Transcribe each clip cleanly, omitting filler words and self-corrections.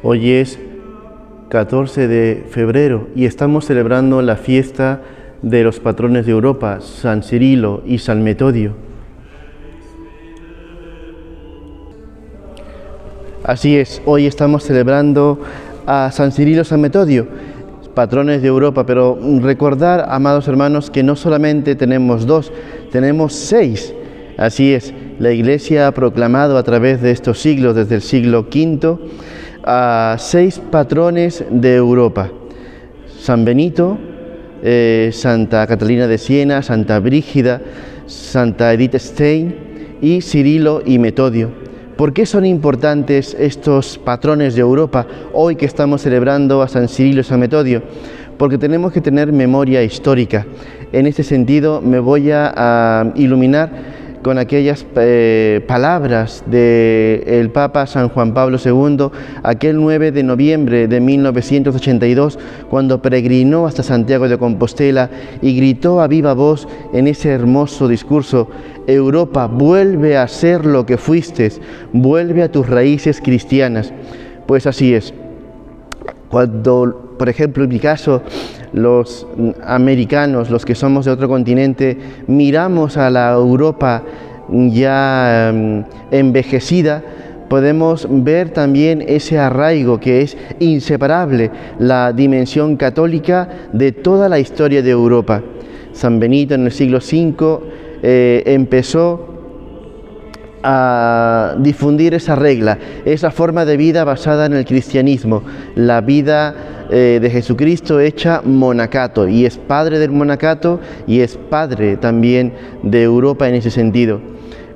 Hoy es 14 de febrero y estamos celebrando la fiesta de los patrones de Europa, San Cirilo y San Metodio. Así es, hoy estamos celebrando a San Cirilo y San Metodio, patrones de Europa, pero recordar, amados hermanos, que no solamente tenemos dos, tenemos 6. Así es, la Iglesia ha proclamado a través de estos siglos, desde el siglo V, a 6 patrones de Europa: San Benito, Santa Catalina de Siena, Santa Brígida, Santa Edith Stein y Cirilo y Metodio. ¿Por qué son importantes estos patrones de Europa hoy que estamos celebrando a San Cirilo y San Metodio? Porque tenemos que tener memoria histórica. En este sentido me voy a iluminar con aquellas palabras del Papa San Juan Pablo II, aquel 9 de noviembre de 1982, cuando peregrinó hasta Santiago de Compostela y gritó a viva voz en ese hermoso discurso: Europa, vuelve a ser lo que fuiste, vuelve a tus raíces cristianas. Pues así es. Cuando, por ejemplo, en mi caso, los americanos, los que somos de otro continente, miramos a la Europa ya envejecida, podemos ver también ese arraigo que es inseparable, la dimensión católica de toda la historia de Europa. San Benito en el siglo V empezó a difundir esa regla, esa forma de vida basada en el cristianismo, la vida de Jesucristo hecha monacato, y es padre del monacato y es padre también de Europa en ese sentido.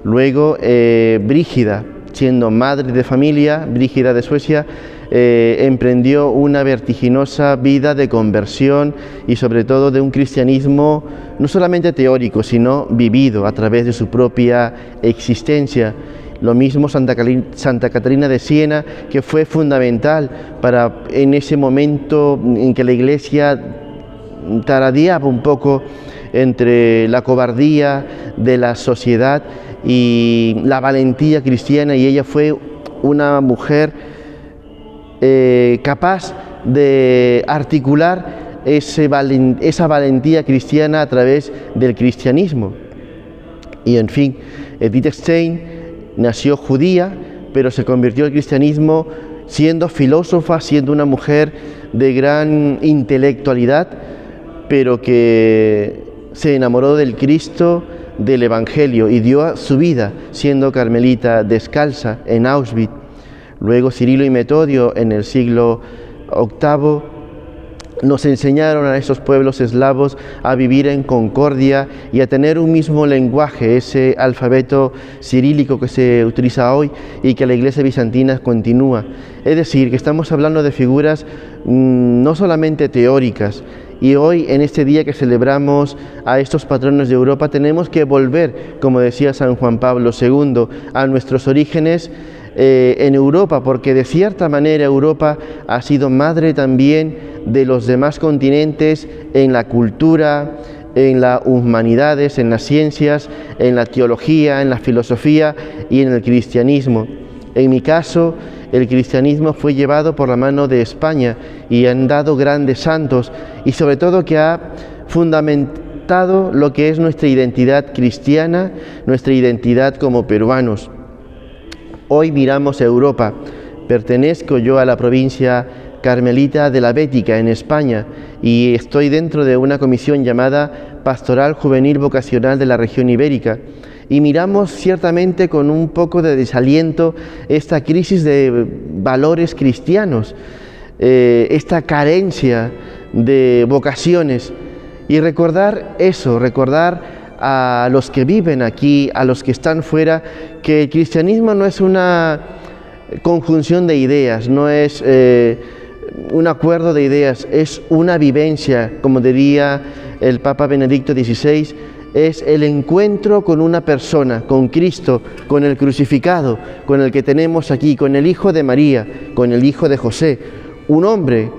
Luego Brígida, siendo madre de familia, Brígida de Suecia, emprendió una vertiginosa vida de conversión y sobre todo de un cristianismo no solamente teórico, sino vivido a través de su propia existencia. Lo mismo Santa Catalina de Siena, que fue fundamental para en ese momento en que la Iglesia taradeaba un poco entre la cobardía de la sociedad y la valentía cristiana, y ella fue una mujer capaz de articular esa valentía cristiana a través del cristianismo. Y en fin, Edith Stein nació judía, pero se convirtió al cristianismo siendo filósofa, siendo una mujer de gran intelectualidad, pero que se enamoró del Cristo, del Evangelio, y dio su vida siendo carmelita descalza en Auschwitz. Luego Cirilo y Metodio en el siglo VIII nos enseñaron a esos pueblos eslavos a vivir en concordia y a tener un mismo lenguaje, ese alfabeto cirílico que se utiliza hoy y que la Iglesia bizantina continúa. Es decir, que estamos hablando de figuras no solamente teóricas, y hoy, en este día que celebramos a estos patronos de Europa, tenemos que volver, como decía San Juan Pablo II, a nuestros orígenes en Europa, porque de cierta manera Europa ha sido madre también de los demás continentes en la cultura, en las humanidades, en las ciencias, en la teología, en la filosofía y en el cristianismo. En mi caso, el cristianismo fue llevado por la mano de España y han dado grandes santos, y sobre todo que ha fundamentado lo que es nuestra identidad cristiana, nuestra identidad como peruanos. Hoy miramos a Europa. Pertenezco yo a la provincia carmelita de la Bética, en España, y estoy dentro de una comisión llamada Pastoral Juvenil Vocacional de la región ibérica. Y miramos ciertamente con un poco de desaliento esta crisis de valores cristianos, esta carencia de vocaciones, y recordar eso, recordar a los que viven aquí, a los que están fuera, que el cristianismo no es una conjunción de ideas, no es un acuerdo de ideas, es una vivencia, como diría el Papa Benedicto XVI, es el encuentro con una persona, con Cristo, con el crucificado, con el que tenemos aquí, con el Hijo de María, con el Hijo de José, un hombre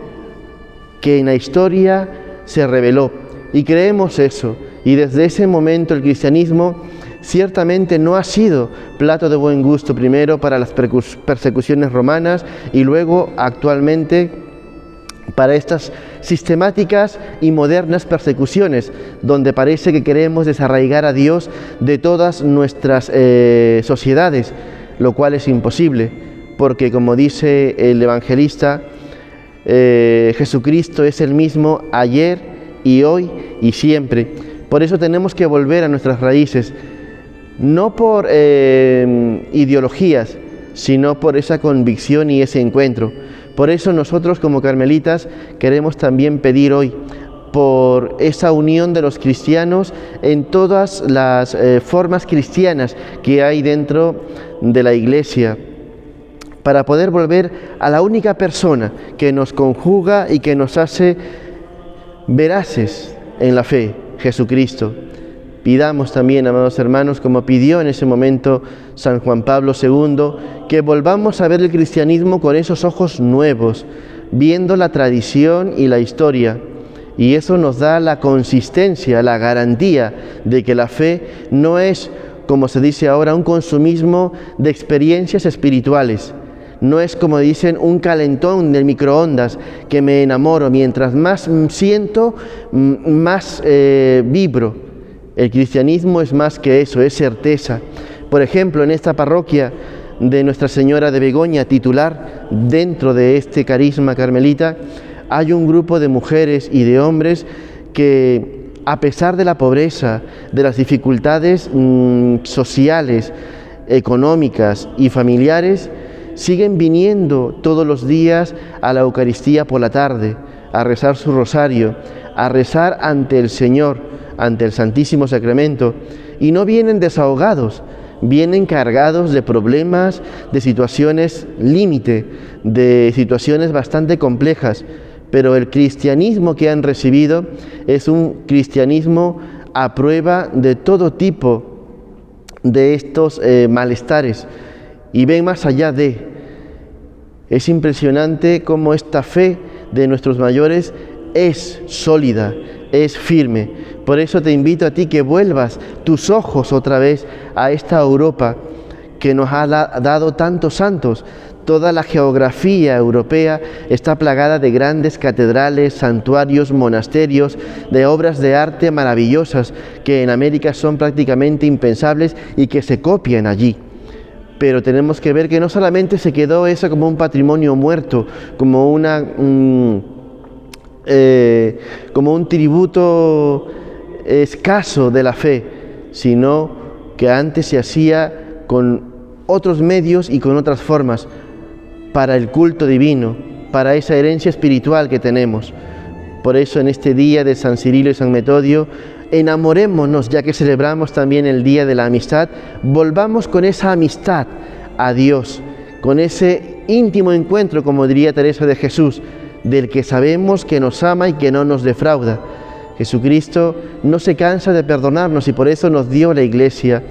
que en la historia se reveló, y creemos eso, y desde ese momento el cristianismo ciertamente no ha sido plato de buen gusto primero para las persecuciones romanas y luego actualmente para estas sistemáticas y modernas persecuciones, donde parece que queremos desarraigar a Dios de todas nuestras sociedades, lo cual es imposible, porque como dice el evangelista, Jesucristo es el mismo ayer y hoy y siempre. Por eso tenemos que volver a nuestras raíces, no por ideologías, sino por esa convicción y ese encuentro. Por eso nosotros como carmelitas queremos también pedir hoy por esa unión de los cristianos en todas las formas cristianas que hay dentro de la Iglesia, para poder volver a la única persona que nos conjuga y que nos hace veraces en la fe, Jesucristo. Pidamos también, amados hermanos, como pidió en ese momento San Juan Pablo II, que volvamos a ver el cristianismo con esos ojos nuevos, viendo la tradición y la historia. Y eso nos da la consistencia, la garantía de que la fe no es, como se dice ahora, un consumismo de experiencias espirituales. No es, como dicen, un calentón del microondas que me enamoro. Mientras más siento, más vibro. El cristianismo es más que eso, es certeza. Por ejemplo, en esta parroquia de Nuestra Señora de Begoña, titular dentro de este carisma carmelita, hay un grupo de mujeres y de hombres que, a pesar de la pobreza, de las dificultades sociales, económicas y familiares, siguen viniendo todos los días a la Eucaristía por la tarde, a rezar su rosario, a rezar ante el Señor, ante el Santísimo Sacramento, y no vienen desahogados, vienen cargados de problemas, de situaciones límite, de situaciones bastante complejas, pero el cristianismo que han recibido es un cristianismo a prueba de todo tipo de estos malestares, y ven más allá de. Es impresionante cómo esta fe de nuestros mayores es sólida, es firme. Por eso te invito a ti que vuelvas tus ojos otra vez a esta Europa que nos ha dado tantos santos. Toda la geografía europea está plagada de grandes catedrales, santuarios, monasterios, de obras de arte maravillosas que en América son prácticamente impensables y que se copian allí. Pero tenemos que ver que no solamente se quedó eso como un patrimonio muerto, como como un tributo escaso de la fe, sino que antes se hacía con otros medios y con otras formas para el culto divino, para esa herencia espiritual que tenemos. Por eso en este día de San Cirilo y San Metodio, enamorémonos, ya que celebramos también el Día de la Amistad, volvamos con esa amistad a Dios, con ese íntimo encuentro, como diría Teresa de Jesús, del que sabemos que nos ama y que no nos defrauda. Jesucristo no se cansa de perdonarnos y por eso nos dio la Iglesia,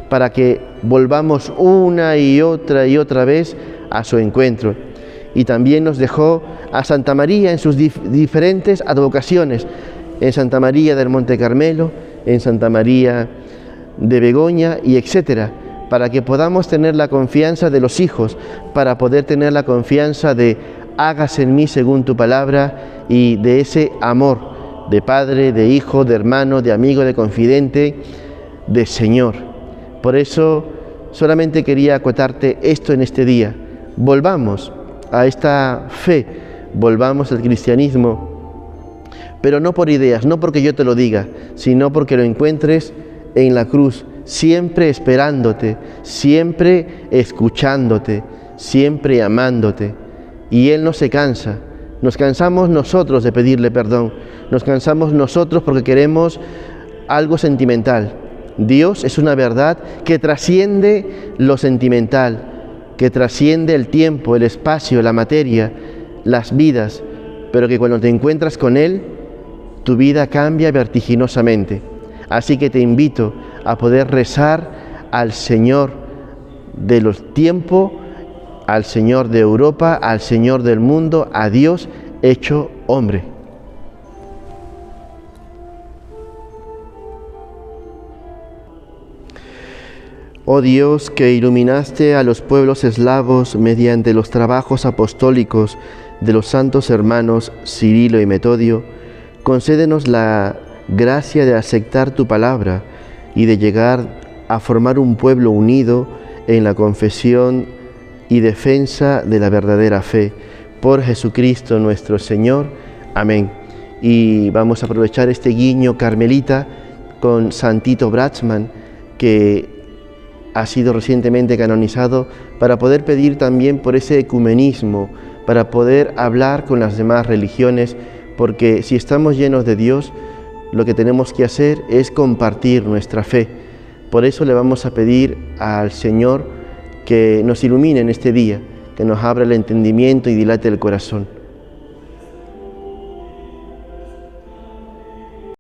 para que volvamos una y otra vez a su encuentro. Y también nos dejó a Santa María en sus diferentes advocaciones, en Santa María del Monte Carmelo, en Santa María de Begoña y etcétera, para que podamos tener la confianza de los hijos, para poder tener la confianza de hágase en mí según tu palabra, y de ese amor de padre, de hijo, de hermano, de amigo, de confidente, de Señor. Por eso solamente quería acotarte esto en este día. Volvamos a esta fe, volvamos al cristianismo, pero no por ideas, no porque yo te lo diga, sino porque lo encuentres en la cruz, siempre esperándote, siempre escuchándote, siempre amándote. Y Él no se cansa. Nos cansamos nosotros de pedirle perdón, nos cansamos nosotros porque queremos algo sentimental. Dios es una verdad que trasciende lo sentimental, que trasciende el tiempo, el espacio, la materia, las vidas, pero que cuando te encuentras con Él, tu vida cambia vertiginosamente. Así que te invito a poder rezar al Señor de los tiempos, al Señor de Europa, al Señor del mundo, a Dios hecho hombre. Oh Dios, que iluminaste a los pueblos eslavos mediante los trabajos apostólicos de los santos hermanos Cirilo y Metodio, concédenos la gracia de aceptar tu palabra y de llegar a formar un pueblo unido en la confesión y defensa de la verdadera fe. Por Jesucristo nuestro Señor. Amén. Y vamos a aprovechar este guiño carmelita con Santito Brachman, que ha sido recientemente canonizado, para poder pedir también por ese ecumenismo, para poder hablar con las demás religiones, porque si estamos llenos de Dios, lo que tenemos que hacer es compartir nuestra fe. Por eso le vamos a pedir al Señor que nos ilumine en este día, que nos abra el entendimiento y dilate el corazón.